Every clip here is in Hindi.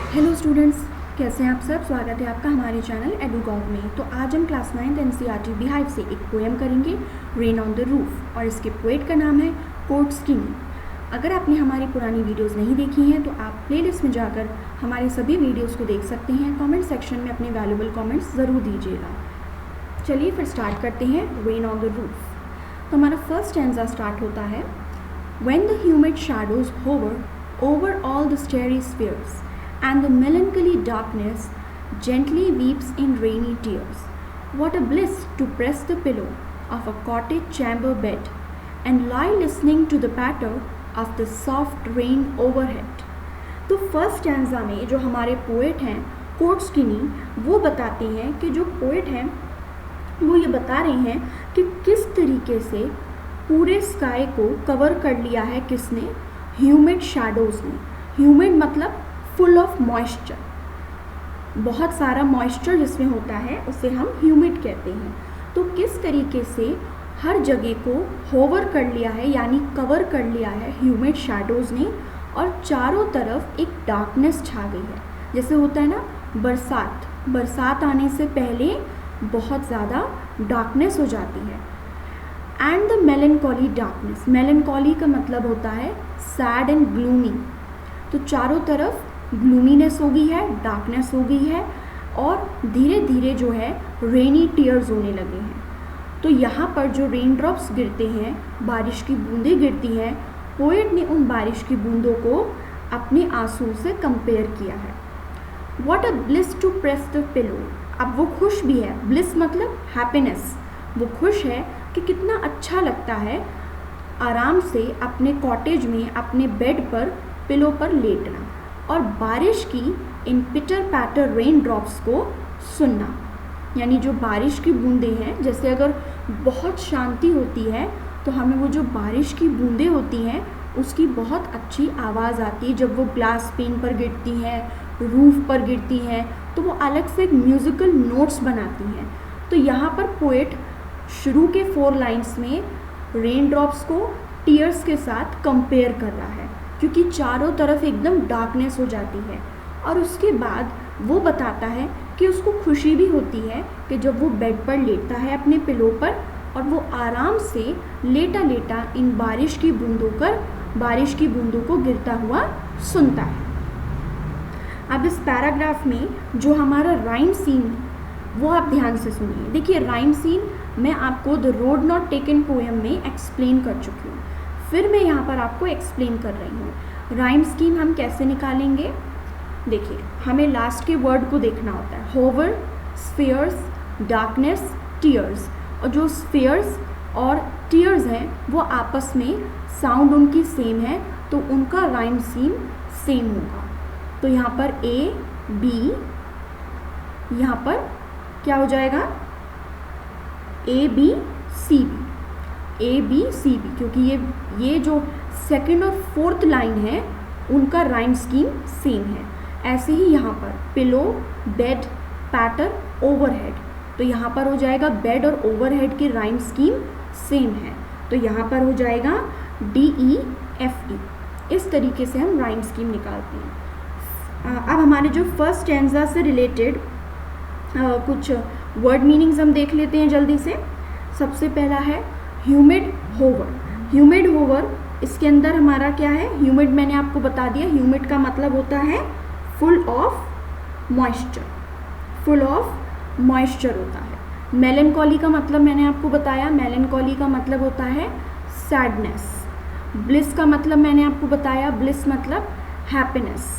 हेलो स्टूडेंट्स, कैसे हैं आप सब। स्वागत है आपका हमारे चैनल एडुगॉग में। तो आज हम क्लास 9th एनसीईआरटी बिहाइव से एक पोएम करेंगे, रेन ऑन द रूफ, और इसके पोएट का नाम है कोर्टस्कीनी। अगर आपने हमारी पुरानी वीडियोस नहीं देखी हैं तो आप प्लेलिस्ट में जाकर हमारे सभी वीडियोस को देख सकते हैं। कमेंट सेक्शन में अपने वैल्यूएबल कमेंट्स ज़रूर दीजिएगा। चलिए फिर स्टार्ट करते हैं रेन ऑन द रूफ। तो हमारा फर्स्ट स्टैंजा स्टार्ट होता है, when the humid shadows hover over all the starry spheres and the melancholy darkness gently weeps in rainy tears. What a bliss to press the pillow of a cottage chamber bed and lie listening to the patter of the soft rain overhead. तो फर्स्ट स्टैंजा में जो हमारे पोएट हैं कोर्टस्कीनी, वो बताते हैं कि जो पोएट हैं वो ये बता रहे हैं कि किस तरीके से पूरे स्काई को कवर कर लिया है किसने, ह्यूमिड शैडोज़ ने। ह्यूमिड मतलब फुल ऑफ मॉइस्चर, बहुत सारा मॉइस्चर जिसमें होता है उसे हम ह्यूमिड कहते हैं। तो किस तरीके से हर जगह को होवर कर लिया है यानी कवर कर लिया है ह्यूमिड शैडोज़ ने, और चारों तरफ एक डार्कनेस छा गई है। जैसे होता है ना बरसात आने से पहले बहुत ज़्यादा डार्कनेस हो जाती है। And the melancholy darkness, melancholy का मतलब होता है सैड एंड ग्लूमी। तो चारों तरफ ग्लूमीनेस हो गई है, डार्कनेस हो गई है, और धीरे धीरे जो है रेनी टीयर्स होने लगे हैं। तो यहाँ पर जो रेन ड्रॉप्स गिरते हैं, बारिश की बूंदें गिरती हैं, पोएट ने उन बारिश की बूंदों को अपने आंसू से कंपेयर किया है। What a bliss to press the pillow. अब वो खुश भी है, ब्लिस मतलब हैप्पीनेस। वो खुश है कि कितना अच्छा लगता है आराम से अपने कॉटेज में अपने बेड पर पिलो पर लेटना और बारिश की इन पिटर पैटर रेन ड्रॉप्स को सुनना। यानी जो बारिश की बूंदें हैं, जैसे अगर बहुत शांति होती है तो हमें वो जो बारिश की बूंदें होती हैं उसकी बहुत अच्छी आवाज़ आती है। जब वो ग्लास पेन पर गिरती हैं, रूफ पर गिरती हैं, तो वो अलग से एक म्यूज़िकल नोट्स बनाती हैं। तो यहाँ पर पोएट शुरू के 4 लाइन्स में रेन ड्रॉप्स को टीयर्स के साथ कंपेयर कर रहा है, क्योंकि चारों तरफ एकदम डार्कनेस हो जाती है। और उसके बाद वो बताता है कि उसको खुशी भी होती है कि जब वो बेड पर लेटता है अपने पिलो पर और वो आराम से लेटा लेटा इन बारिश की बूंदों को गिरता हुआ सुनता है। अब इस पैराग्राफ में जो हमारा राइम सीन वो आप ध्यान से सुनिए। देखिए, राइम सीन मैं आपको the road not taken poem में एक्सप्लेन कर चुकी हूँ, फिर मैं यहाँ पर आपको एक्सप्लेन कर रही हूँ। राइम स्कीम हम कैसे निकालेंगे, देखिए हमें लास्ट के वर्ड को देखना होता है, होवर, स्फीयर्स, डार्कनेस, टीयर्स। और जो स्फीयर्स और टीयर्स हैं वो आपस में साउंड उनकी सेम है, तो उनका राइम स्कीम सेम होगा। तो यहाँ पर ए बी, यहाँ पर क्या हो जाएगा, A B C B, A B C B, क्योंकि ये जो सेकंड और फोर्थ लाइन है उनका राइम स्कीम सेम है। ऐसे ही यहाँ पर पिलो, बेड, पैटर, ओवरहेड, तो यहाँ पर हो जाएगा बेड और ओवरहेड की राइम स्कीम सेम है, तो यहाँ पर हो जाएगा DEFE। इस तरीके से हम राइम स्कीम निकालते हैं। अब हमारे जो फर्स्ट स्टैंजा से रिलेटेड कुछ वर्ड मीनिंग्स हम देख लेते हैं जल्दी से। सबसे पहला है ह्यूमिड होवर। ह्यूमिड होवर, इसके अंदर हमारा क्या है, ह्यूमिड मैंने आपको बता दिया, ह्यूमिड का मतलब होता है full of moisture, full of moisture होता है। मेलनकॉली का मतलब मैंने आपको बताया, मेलनकॉली का मतलब होता है सैडनेस। ब्लिस का मतलब मैंने आपको बताया, ब्लिस मतलब हैप्पीनेस।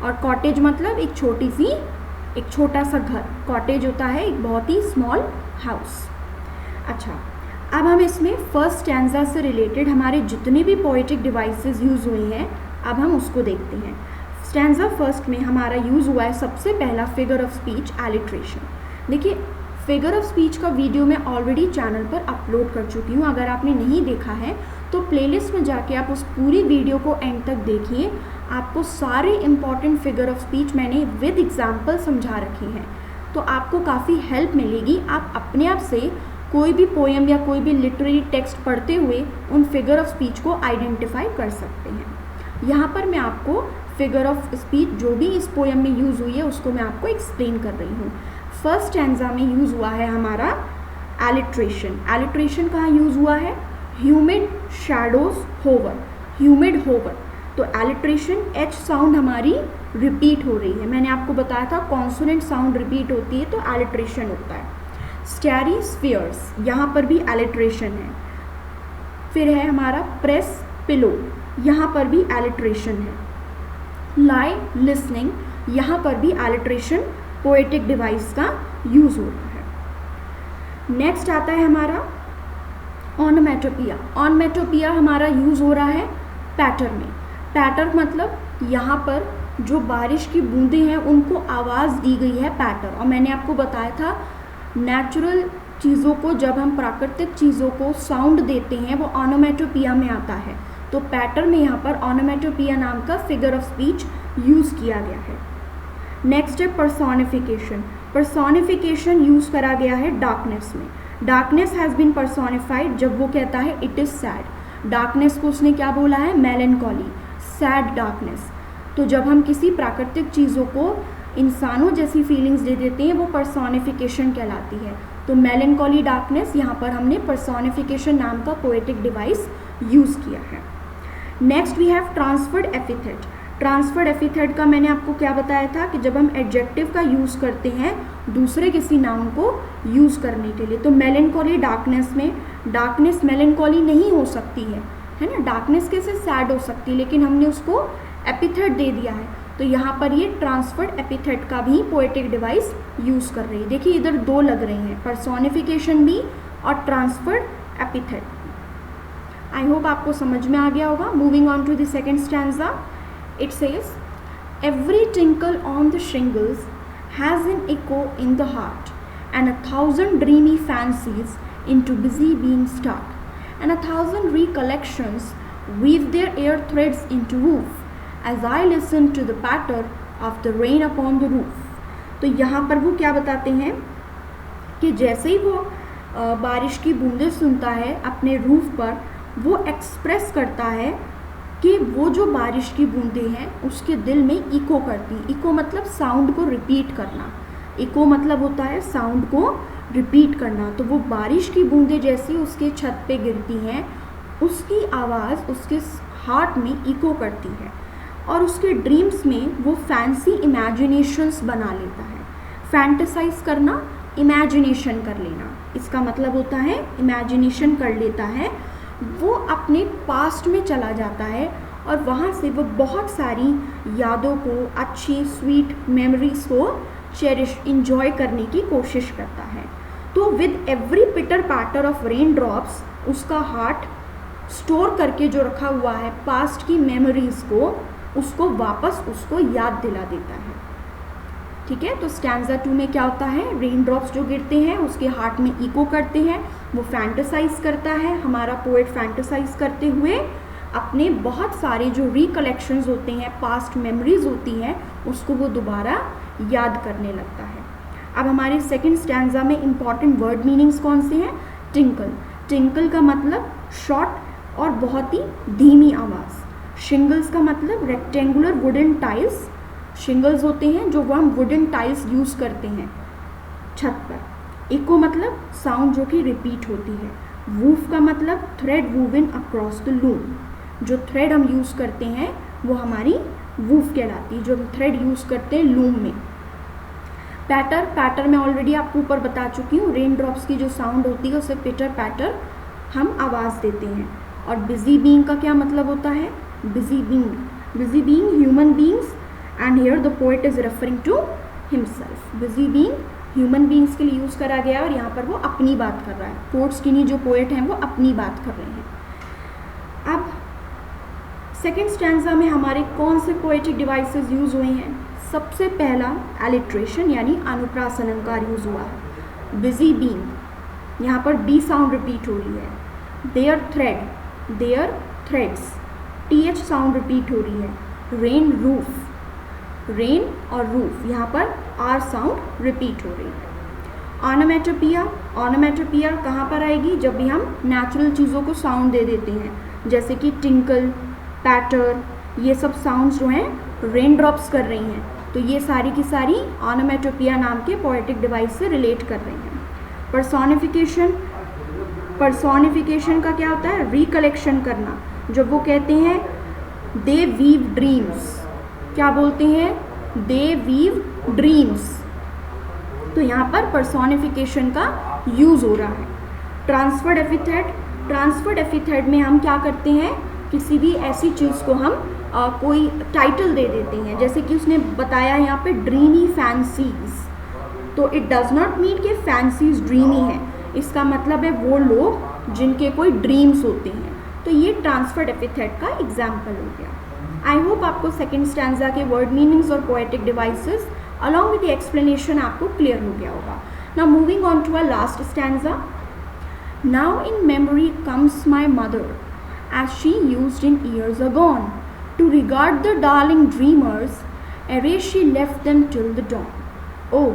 और कॉटेज मतलब एक छोटा सा घर, कॉटेज होता है एक बहुत ही स्मॉल हाउस। अच्छा, अब हम इसमें फर्स्ट स्टैंजा से रिलेटेड हमारे जितने भी पोएटिक डिवाइसेस यूज़ हुए हैं अब हम उसको देखते हैं। स्टैंजा फर्स्ट में हमारा यूज़ हुआ है सबसे पहला फिगर ऑफ स्पीच, एलिट्रेशन। देखिए, फिगर ऑफ स्पीच का वीडियो मैं ऑलरेडी चैनल पर अपलोड कर चुकी हूँ। अगर आपने नहीं देखा है तो प्लेलिस्ट में जाके आप उस पूरी वीडियो को एंड तक देखिए। आपको सारे इम्पॉर्टेंट फिगर ऑफ स्पीच मैंने विद एग्जाम्पल समझा रखे हैं, तो आपको काफ़ी हेल्प मिलेगी। आप अपने आप से कोई भी पोएम या कोई भी लिटरेरी टेक्स्ट पढ़ते हुए उन फिगर ऑफ स्पीच को आइडेंटिफाई कर सकते हैं। यहाँ पर मैं आपको फिगर ऑफ स्पीच जो भी इस पोएम में यूज़ हुई है उसको मैं आपको एक्सप्लेन कर रही हूँ। फर्स्ट स्टैंजा में यूज़ हुआ है हमारा एलिट्रेशन। एलिट्रेशन कहाँ यूज़ हुआ है? Humid shadows hover, humid hover. तो एलिट्रेशन एच साउंड हमारी रिपीट हो रही है। मैंने आपको बताया था कॉन्सोनेंट साउंड रिपीट होती है तो एलिट्रेशन होता है। स्टैरी स्फीयर्स, यहाँ पर भी एलिट्रेशन है। फिर है हमारा प्रेस पिलो, यहाँ पर भी एलिट्रेशन है। लाई लिसनिंग, यहाँ पर भी एलिट्रेशन पोएटिक डिवाइस का यूज़ होता है। नेक्स्ट आता है हमारा ऑनोमेटोपिया। ऑनोमेटोपिया हमारा यूज़ हो रहा है पैटर में। पैटर मतलब यहाँ पर जो बारिश की बूंदें हैं उनको आवाज़ दी गई है पैटर। और मैंने आपको बताया था नेचुरल चीज़ों को, जब हम प्राकृतिक चीज़ों को साउंड देते हैं वो ऑनोमेटोपिया में आता है। तो पैटर में यहाँ पर ऑनोमेटोपिया नाम का फिगर ऑफ स्पीच यूज़ किया गया है। नेक्स्ट है पर्सोनिफिकेशन। पर्सोनिफिकेशन यूज़ करा गया है डार्कनेस में। डार्कनेस हैज़ बीन पर्सोनिफाइड जब वो कहता है इट इज़ सैड। डार्कनेस को उसने क्या बोला है? Melancholy, sad darkness. तो जब हम किसी प्राकृतिक चीज़ों को इंसानों जैसी फीलिंग्स दे देते हैं वो पर्सोनिफिकेशन कहलाती है। तो मेलनकॉली डार्कनेस, यहाँ पर हमने पर्सोनिफिकेशन नाम का पोएटिक डिवाइस यूज़ किया है। Next we have transferred epithet. Transferred epithet का मैंने आपको क्या बताया था कि जब हम एडजेक्टिव का यूज़ करते हैं दूसरे किसी नाउन को यूज़ करने के लिए। तो मेलनकॉली डार्कनेस में डार्कनेस मेलनकॉली नहीं हो सकती है ना, डार्कनेस कैसे सैड हो सकती है, लेकिन हमने उसको एपिथेट दे दिया है। तो यहाँ पर ये ट्रांसफर्ड एपिथेट का भी पोएटिक डिवाइस यूज़ कर रही है। देखिए इधर दो लग रहे हैं, पर्सोनिफिकेशन भी और ट्रांसफर्ड एपिथेट। आई होप आपको समझ में आ गया होगा। Moving on to the second stanza, it says every tinkle on the shingles has an echo in the heart and 1,000 dreamy fancies into busy being stuck, and 1,000 recollections weave their air threads into woof as I listen to the patter of the rain upon the roof. तो यहाँ पर वो क्या बताते हैं कि जैसे ही वो बारिश की बूंदें सुनता है अपने रूफ पर, वो एक्सप्रेस करता है कि वो जो बारिश की बूंदें हैं उसके दिल में इको करती हैं। इको मतलब साउंड को रिपीट करना। इको मतलब होता है साउंड को रिपीट करना। तो वो बारिश की बूंदें जैसी उसके छत पे गिरती हैं उसकी आवाज़ उसके हार्ट में इको करती है और उसके ड्रीम्स में वो फैंसी इमेजिनेशंस बना लेता है। फैंटेसाइज करना, इमेजिनेशन कर लेना, इसका मतलब होता है इमेजिनेशन कर लेता है। वो अपने पास्ट में चला जाता है और वहाँ से वो बहुत सारी यादों को, अच्छी स्वीट मेमोरीज को चेरिश इंजॉय करने की कोशिश करता है। तो विद एवरी पिटर पैटर ऑफ रेन ड्रॉप्स उसका हार्ट स्टोर करके जो रखा हुआ है पास्ट की मेमोरीज को, उसको वापस उसको याद दिला देता है। ठीक है, तो स्टैंजा 2 में क्या होता है, रेन ड्रॉप्स जो गिरते हैं उसके हार्ट में इको करते हैं, वो फैंटेसाइज करता है। हमारा पोएट फैंटेसाइज करते हुए अपने बहुत सारे जो रिकलेक्शंस होते हैं, पास्ट मेमोरीज होती हैं, उसको वो दोबारा याद करने लगता है। अब हमारे सेकंड स्टैंजा में इंपॉर्टेंट वर्ड मीनिंग्स कौन से हैं? टिंकल। टिंकल का मतलब शॉर्ट और बहुत ही धीमी आवाज़। शिंगल्स का मतलब रेक्टेंगुलर वुडन टाइल्स। शिंगल्स होते हैं जो वो हम वुडन टाइल्स यूज़ करते हैं छत पर। इको मतलब साउंड जो कि रिपीट होती है। वूफ का मतलब thread woven across the loom. जो थ्रेड हम यूज़ करते हैं वो हमारी वूफ कहलाती है, जो हम थ्रेड यूज़ करते हैं लूम में। पैटर, पैटर मैं ऑलरेडी आपको ऊपर बता चुकी हूँ, रेन ड्रॉप्स की जो साउंड होती है उसे पिटर पैटर हम आवाज़ देते हैं। और बिजी बीइंग का क्या मतलब होता है? Busy being human beings, and here the poet is referring to himself. Busy being human beings के लिए यूज़ करा गया है और यहाँ पर वो अपनी बात कर रहा है। पोर्ट स्किनी जो पोएट हैं वो अपनी बात कर रहे हैं। अब सेकेंड स्टैंजा में हमारे कौन से पोएटिक डिवाइसेस यूज़ हुए हैं? सबसे पहला एलिट्रेशन यानी अनुप्रास अलंकार यूज़ हुआ है। बिजी बीइंग, यहाँ पर बी साउंड रिपीट हो रही है। Their thread, their threads, TH sound repeat हो रही है। रेन रूफ, रेन और रूफ, यहाँ पर आर साउंड रिपीट हो रही है। ऑनोमेटोपिया, ऑनोमेटोपिया कहाँ पर आएगी? जब भी हम नेचुरल चीज़ों को साउंड दे देते हैं, जैसे कि टिंकल, पैटर, ये सब साउंड्स जो हैं रेन ड्रॉप्स कर रही हैं, तो ये सारी की सारी ऑनोमेटोपिया नाम के पोएटिक डिवाइस से रिलेट कर रही हैं। पर्सोनिफिकेशन का क्या होता है? रिकलेक्शन करना। जब वो कहते हैं दे वीव ड्रीम्स, क्या बोलते हैं? दे वीव ड्रीम्स, तो यहाँ पर पर्सोनिफिकेशन का यूज़ हो रहा है। ट्रांसफर्ड एपिथेट में हम क्या करते हैं? किसी भी ऐसी चीज़ को हम कोई टाइटल दे देते हैं, जैसे कि उसने बताया यहाँ पे ड्रीमी फैंसीज, तो इट डज नॉट मीन कि फैंसीज ड्रीमी है, इसका मतलब है वो लोग जिनके कोई ड्रीम्स होते हैं। तो ये ट्रांसफर्ड एपिथेट का एग्जाम्पल हो गया। आई होप आपको सेकेंड स्टैंजा के वर्ड मीनिंग्स और poetic devices along with the explanation आपको क्लियर हो गया होगा। Now moving on to a last stanza. Now in memory comes my mother as she used in years agone, to regard the darling dreamers, ere she left them till the dawn. Oh,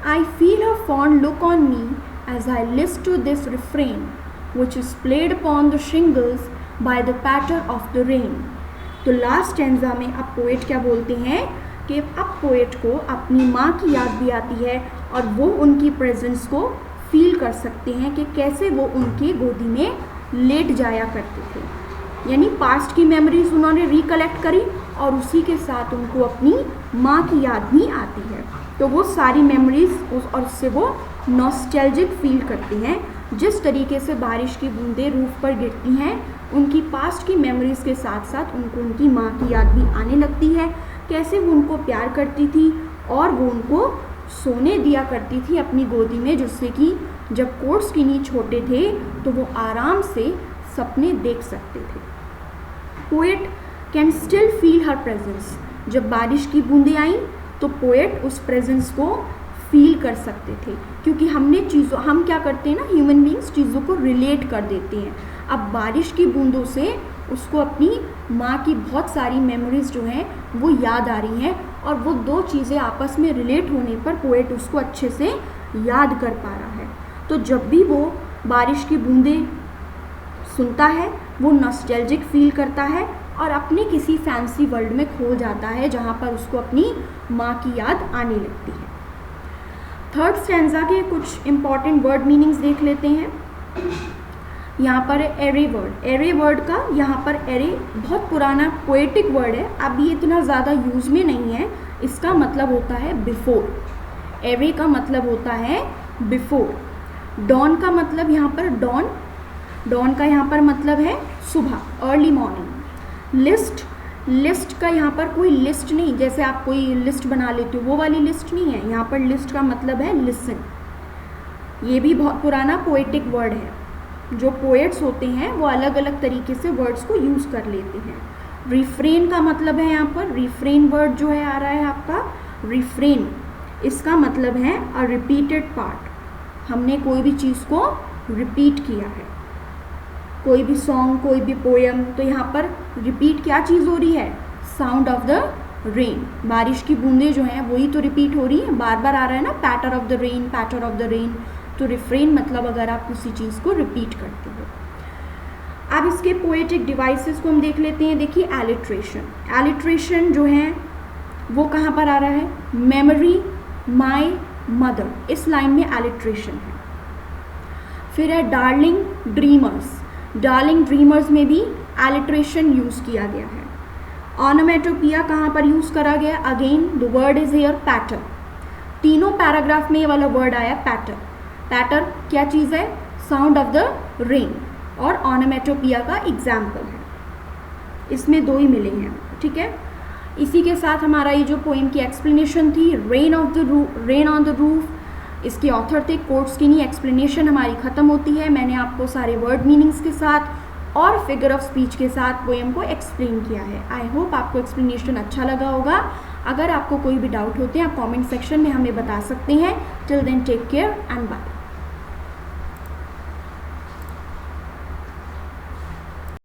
I feel her fond look on me as I list to this refrain, which is played upon the shingles by the patter of the rain. तो लास्ट स्टैंजा में अब पोएट क्या बोलते हैं कि अब पोएट को अपनी माँ की याद भी आती है और वो उनकी प्रेजेंस को फील कर सकते हैं कि कैसे वो उनके गोदी में लेट जाया करते थे, यानी पास्ट की मेमोरीज उन्होंने रिकलेक्ट करी और उसी के साथ उनको अपनी माँ की याद भी आती है। तो वो सारी मेमोरीज और उससे वो नॉस्टैल्जिक फील करते हैं। जिस तरीके से बारिश की बूंदें रूफ पर गिरती हैं, उनकी पास्ट की मेमोरीज के साथ साथ उनको उनकी माँ की याद भी आने लगती है, कैसे वो उनको प्यार करती थी और वो उनको सोने दिया करती थी अपनी गोदी में, जिससे कि जब कोर्ट स्किनी छोटे थे तो वो आराम से सपने देख सकते थे। Poet can still feel her presence. जब बारिश की बूंदें आई तो पोएट उस प्रेजेंस को फील कर सकते थे, क्योंकि हम क्या करते हैं ना, ह्यूमन बींग्स चीज़ों को रिलेट कर देते हैं। अब बारिश की बूंदों से उसको अपनी माँ की बहुत सारी मेमोरीज जो हैं वो याद आ रही हैं और वो दो चीज़ें आपस में रिलेट होने पर पोएट उसको अच्छे से याद कर पा रहा है। तो जब भी वो बारिश की बूंदें सुनता है वो नॉस्टैल्जिक फील करता है और अपने किसी फैंसी वर्ल्ड में खो जाता है जहाँ पर उसको अपनी माँ की याद आने लगती है। थर्ड स्टैंजा के कुछ इम्पॉर्टेंट वर्ड मीनिंग्स देख लेते हैं। यहाँ पर एरे वर्ड, एरे वर्ड का यहाँ पर एरे बहुत पुराना पोएटिक वर्ड है, अब ये इतना ज़्यादा यूज़ में नहीं है। इसका मतलब होता है बिफोर। एरे का मतलब होता है बिफोर। डॉन का मतलब यहाँ पर डॉन का यहाँ पर मतलब है सुबह, अर्ली मॉर्निंग। लिस्ट का यहाँ पर कोई लिस्ट नहीं, जैसे आप कोई लिस्ट बना लेते हो वो वाली लिस्ट नहीं है, यहाँ पर लिस्ट का मतलब है लिसन। ये भी बहुत पुराना पोएटिक वर्ड है। जो पोएट्स होते हैं वो अलग अलग तरीके से वर्ड्स को यूज़ कर लेते हैं। रिफ्रेन का मतलब है यहाँ पर, रिफ्रेन वर्ड जो है आ रहा है आपका रिफ्रेन, इसका मतलब है अ रिपीटेड पार्ट। हमने कोई भी चीज़ को रिपीट किया है, कोई भी सॉन्ग, कोई भी पोएम, तो यहाँ पर रिपीट क्या चीज़ हो रही है? Sound of the rain. बारिश की बूंदें जो हैं वही तो रिपीट हो रही हैं, बार बार आ रहा है ना, patter of the rain, patter of the rain. तो रिफ्रेन मतलब अगर आप किसी चीज़ को रिपीट करते हो। अब इसके पोएटिक डिवाइसेस को हम देख लेते हैं। देखिए एलिट्रेशन, एलिट्रेशन जो है वो कहाँ पर आ रहा है? मेमोरी माई मदर, इस लाइन में एलिट्रेशन है। फिर है डार्लिंग ड्रीमर्स, डार्लिंग ड्रीमर्स में भी एलिट्रेशन यूज़ किया गया है। ऑनोमेटोपिया कहाँ पर यूज़ करा गया? Again the word is here patter. तीनों पैराग्राफ में ये वाला वर्ड आया पैटर। पैटर क्या चीज़ है? साउंड ऑफ द रेन, और ऑनोमेटोपिया का एग्जाम्पल है। इसमें दो ही मिले हैं, ठीक है। इसी के साथ हमारा ये जो पोएम की एक्सप्लेनेशन थी, रेन ऑन द रूफ, इसके ऑथर थे कोर्ट स्किनी, एक्सप्लेनेशन हमारी ख़त्म होती है। मैंने आपको सारे वर्ड मीनिंग्स के साथ और फिगर ऑफ स्पीच के साथ पोएम को एक्सप्लेन किया है। आई होप आपको एक्सप्लेनेशन अच्छा लगा होगा। अगर आपको कोई भी डाउट होते हैं आप कमेंट सेक्शन में हमें बता सकते हैं। Till then take care and bye.